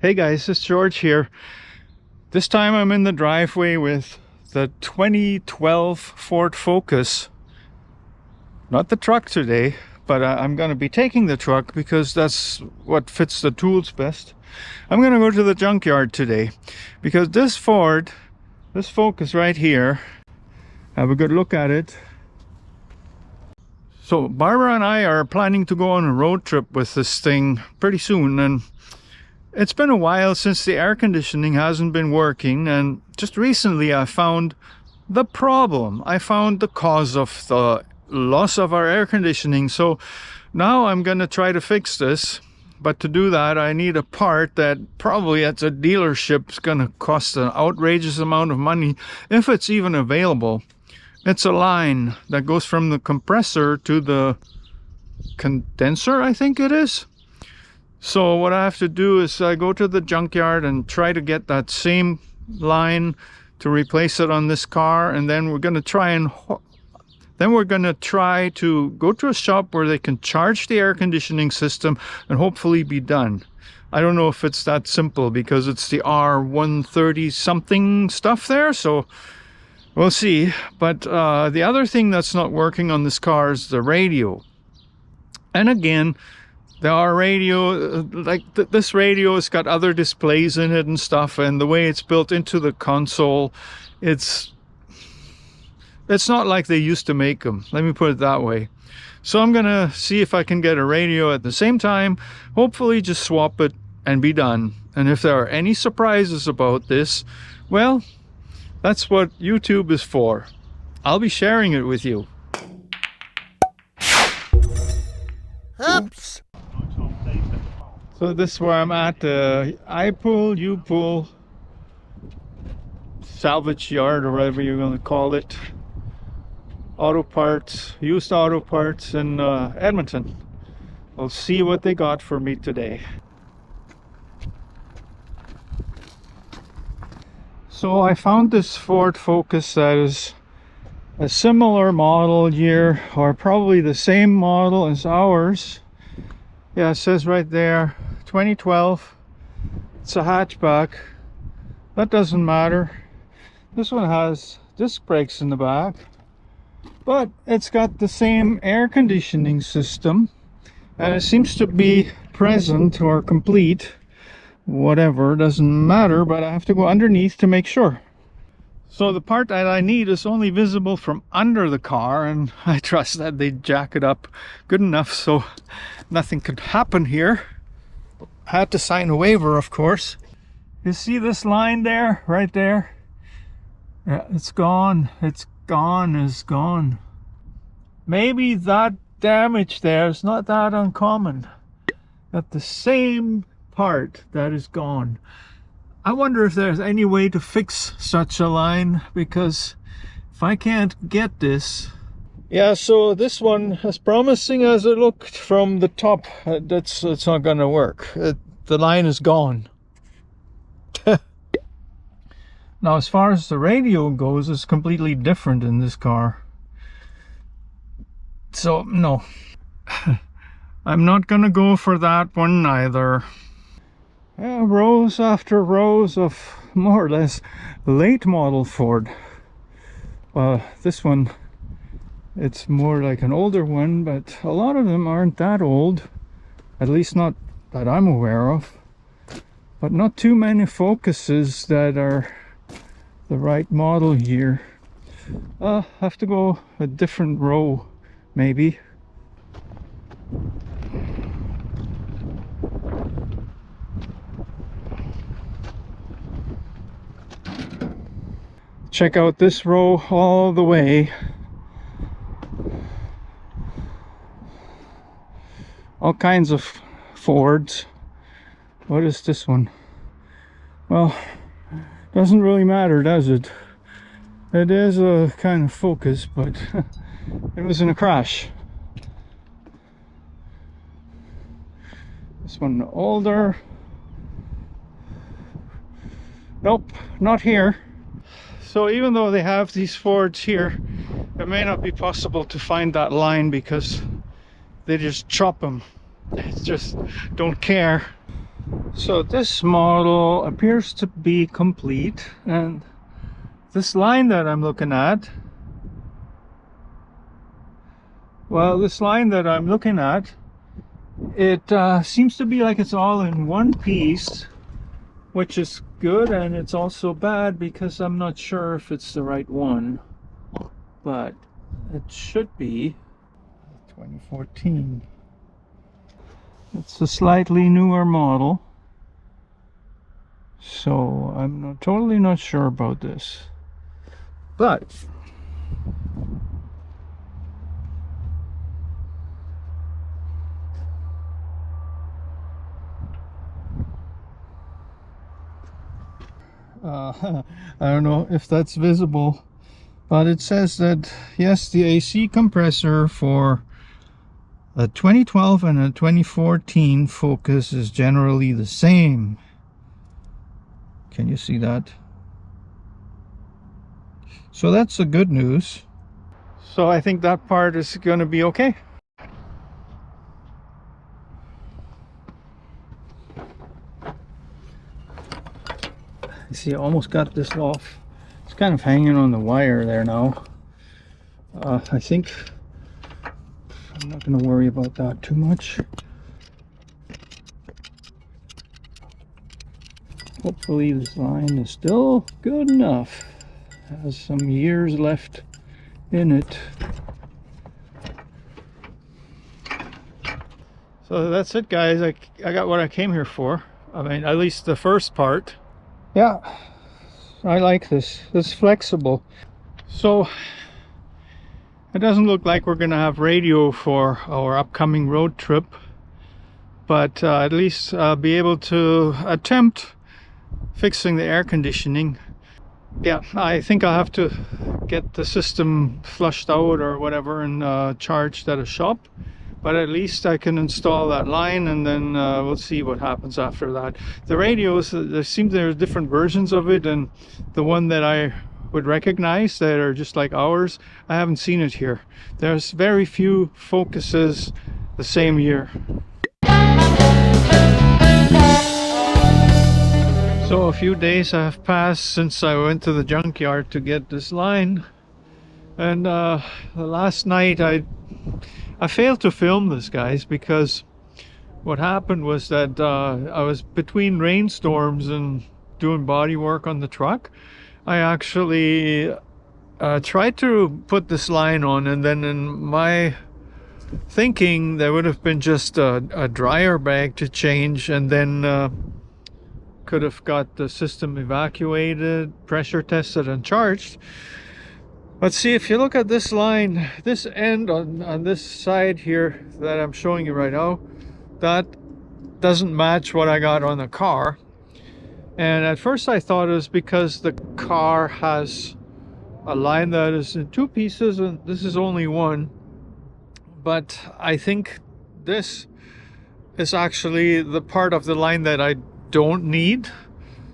Hey guys, it's George here. This time I'm in the driveway with the 2012 Ford Focus. Not the truck today, but I'm going to be taking the truck because that's what fits the tools best. I'm going to go to the junkyard today because this Focus right here, have a good look at it. So Barbara and I are planning to go on a road trip with this thing pretty soon, and it's been a while since the air conditioning hasn't been working, and just recently I found the problem. I found the cause of the loss of our air conditioning. So now I'm going to try to fix this, but to do that I need a part that probably at a dealership is going to cost an outrageous amount of money, if it's even available. It's a line that goes from the compressor to the condenser, I think it is. So what I have to do is I go to the junkyard and try to get that same line to replace it on this car, and then we're going to try to go to a shop where they can charge the air conditioning system and hopefully be done. I don't know if it's that simple because it's the R130 something stuff there, so we'll see. But the other thing that's not working on this car is the radio. And again, our radio, this radio has got other displays in it and stuff, and the way it's built into the console, it's not like they used to make them, let me put it that way. So I'm gonna see if I can get a radio at the same time, hopefully just swap it and be done. And if there are any surprises about this, well, that's what YouTube is for. I'll be sharing it with you. Oops. So this is where I'm at, I pull, you pull, salvage yard or whatever you're going to call it. Auto parts, used auto parts in Edmonton. We'll see what they got for me today. So I found this Ford Focus that is a similar model year, or probably the same model as ours. Yeah, it says right there 2012. It's a hatchback. That doesn't matter. This one has disc brakes in the back, but it's got the same air conditioning system, and it seems to be present or complete. Whatever, doesn't matter, but I have to go underneath to make sure. So the part that I need is only visible from under the car, and I trust that they jack it up good enough so nothing could happen here. I had to sign a waiver, of course. You see this line there, right there? Yeah, it's gone. It's gone. Maybe that damage there is not that uncommon. Got the same part that is gone. I wonder if there's any way to fix such a line, because if I can't get this... Yeah, so this one, as promising as it looked from the top, it's not gonna work. The line is gone. Now, as far as the radio goes, it's completely different in this car. So, no. I'm not gonna go for that one either. Yeah, rows after rows of more or less late model Ford. This one, it's more like an older one, but a lot of them aren't that old, at least not that I'm aware of. But not too many Focuses that are the right model here. Have to go a different row, maybe. Check out this row all the way. All kinds of Fords. What is this one? Well, doesn't really matter, does it? It is a kind of Focus, but it was in a crash. This one older. Nope, not here. So even though they have these Fords here, it may not be possible to find that line because they just chop them. They just don't care. So this model appears to be complete, and this line that I'm looking at, it seems to be like it's all in one piece, which is good, and it's also bad because I'm not sure if it's the right one, but it should be 2014. It's a slightly newer model, so I'm totally not sure about this, but I don't know if that's visible, but it says that yes, the AC compressor for a 2012 and a 2014 Focus is generally the same. Can you see that? So that's the good news. So I think that part is going to be okay. You see, I almost got this off. It's kind of hanging on the wire there now. I think I'm not going to worry about that too much. Hopefully this line is still good enough. Has some years left in it. So that's it, guys. I got what I came here for. I mean, at least the first part. Yeah, I like this. It's flexible. So it doesn't look like we're gonna have radio for our upcoming road trip, but at least I'll be able to attempt fixing the air conditioning. Yeah, I think I'll have to get the system flushed out or whatever and charged at a shop. But at least I can install that line, and then we'll see what happens after that. The radios, there are different versions of it, and the one that I would recognize that are just like ours, I haven't seen it here. There's very few Focuses the same year. So a few days have passed since I went to the junkyard to get this line, and last night I failed to film this, guys, because what happened was that I was between rainstorms and doing body work on the truck. I actually tried to put this line on, and then in my thinking there would have been just a dryer bag to change, and then could have got the system evacuated, pressure tested, and charged. But see, if you look at this line, this end on this side here that I'm showing you right now, that doesn't match what I got on the car. And at first I thought it was because the car has a line that is in two pieces and this is only one. But I think this is actually the part of the line that I don't need.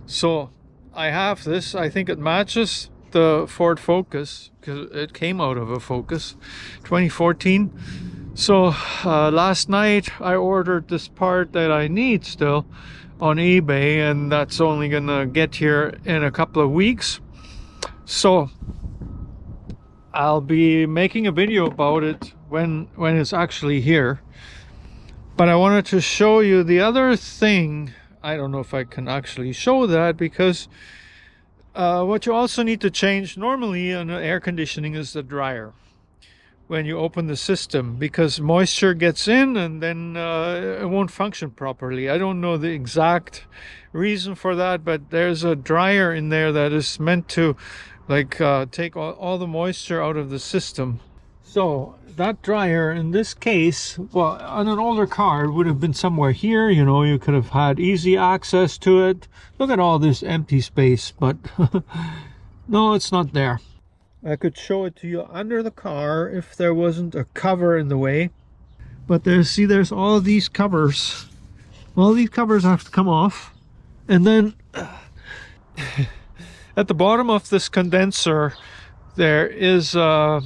So I have this. I think it matches the Ford Focus because it came out of a Focus 2014. So last night I ordered this part that I need still on eBay, and that's only gonna get here in a couple of weeks. So I'll be making a video about it when it's actually here. But I wanted to show you the other thing. I don't know if I can actually show that, because what you also need to change normally on air conditioning is the dryer when you open the system, because moisture gets in and then it won't function properly. I don't know the exact reason for that, but there's a dryer in there that is meant to like take all the moisture out of the system. So that dryer in this case, well, on an older car it would have been somewhere here, you know, you could have had easy access to it. Look at all this empty space, but no, it's not there. I could show it to you under the car if there wasn't a cover in the way, but there's all these covers. All these covers have to come off, and then at the bottom of this condenser there is a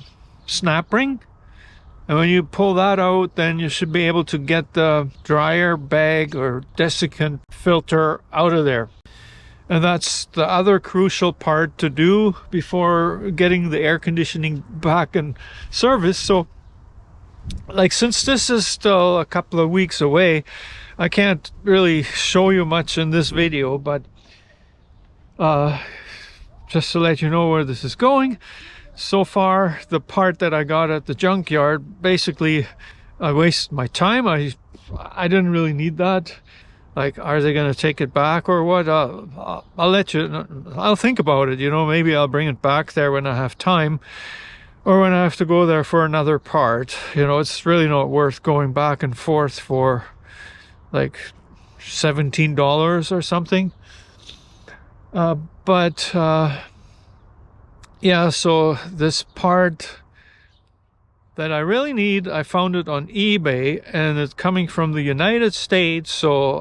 snap ring, And when you pull that out, then you should be able to get the dryer bag or desiccant filter out of there. And that's the other crucial part to do before getting the air conditioning back in service. So, like, since this is still a couple of weeks away, I can't really show you much in this video, but just to let you know where this is going. So far, the part that I got at the junkyard, basically, I wasted my time. I didn't really need that. Like, are they going to take it back or what? I'll let you, I'll think about it, you know, maybe I'll bring it back there when I have time, or when I have to go there for another part. You know, it's really not worth going back and forth for like $17 or something. Yeah, so this part that I really need, I found it on eBay, and it's coming from the United States, so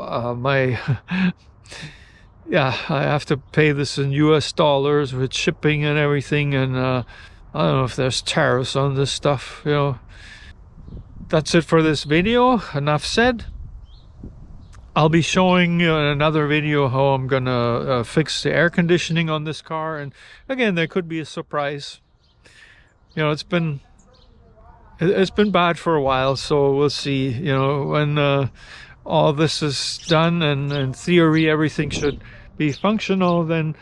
yeah, I have to pay this in US dollars with shipping and everything, and I don't know if there's tariffs on this stuff, you know. That's it for this video. Enough said. I'll be showing you in another video how I'm gonna fix the air conditioning on this car, and again, there could be a surprise. You know, it's been bad for a while, so we'll see. You know, when all this is done and in theory everything should be functional, then,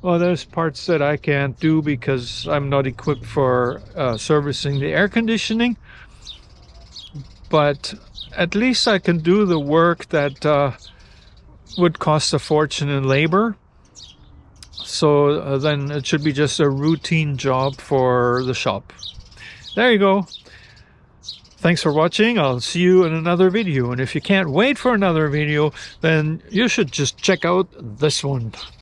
well, there's parts that I can't do because I'm not equipped for servicing the air conditioning. But at least I can do the work that would cost a fortune in labor. So then it should be just a routine job for the shop. There you go. Thanks for watching. I'll see you in another video. And if you can't wait for another video, then you should just check out this one.